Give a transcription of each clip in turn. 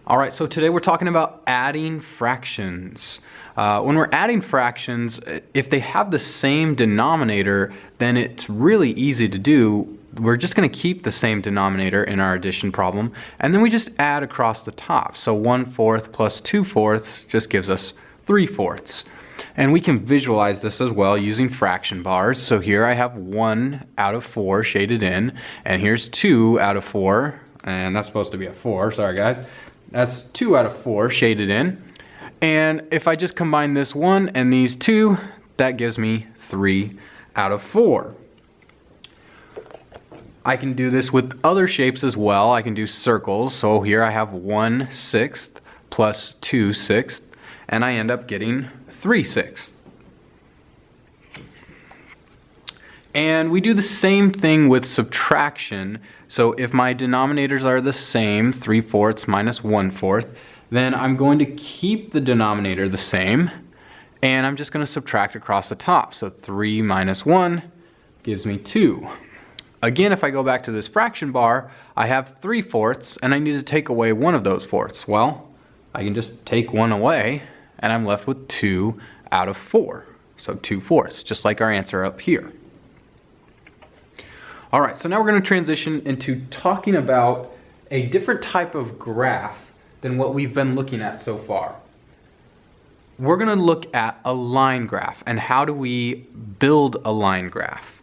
All right, so today we're talking about adding fractions. When we're adding fractions, if they have the same denominator, then it's really easy to do. We're just going to keep the same denominator in our addition problem, and then we just add across the top. So 1/4 plus 2/4 just gives us 3/4. And we can visualize this as well using fraction bars. So here I have 1 out of 4 shaded in, and here's 2 out of 4, and that's supposed to be a 4, sorry guys. That's 2 out of 4 shaded in. And if I just combine this 1 and these 2, that gives me 3 out of 4. I can do this with other shapes as well. I can do circles. So here I have 1/6 plus 2/6, and I end up getting 3/6. And we do the same thing with subtraction. So if my denominators are the same, 3/4 minus 1/4, then I'm going to keep the denominator the same, and I'm just going to subtract across the top. So 3 minus 1 gives me 2. Again, if I go back to this fraction bar, I have 3/4, and I need to take away one of those fourths. Well, I can just take one away, and I'm left with 2 out of 4. So 2/4, just like our answer up here. All right, so now we're going to transition into talking about a different type of graph than what we've been looking at so far. We're going to look at a line graph and how do we build a line graph.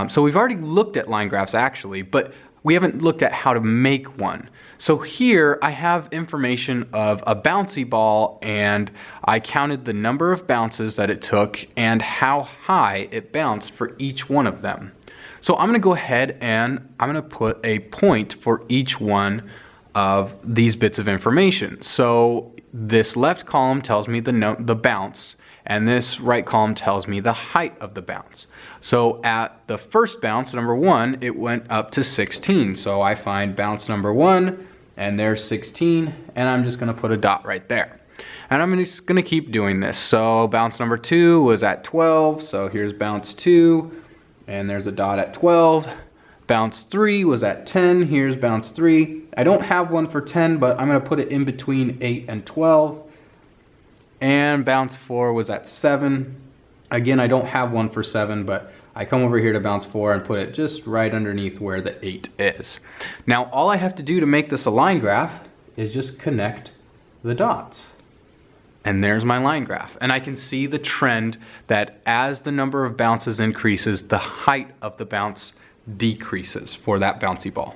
So we've already looked at line graphs actually, but we haven't looked at how to make one. So here I have information of a bouncy ball, and I counted the number of bounces that it took and how high it bounced for each one of them. So I'm going to go ahead and I'm going to put a point for each one of these bits of information. So this left column tells me the bounce, and this right column tells me the height of the bounce. So at the first bounce, number 1, it went up to 16. So I find bounce number 1, and there's 16, and I'm just going to put a dot right there. And I'm just going to keep doing this. So bounce number 2 was at 12, so here's bounce 2. And there's a dot at 12. Bounce 3 was at 10. Here's bounce 3. I don't have one for 10, but I'm going to put it in between 8 and 12. And bounce 4 was at 7. Again, I don't have one for 7, but I come over here to bounce 4 and put it just right underneath where the 8 is. Now, all I have to do to make this a line graph is just connect the dots. And there's my line graph. And I can see the trend that as the number of bounces increases, the height of the bounce decreases for that bouncy ball.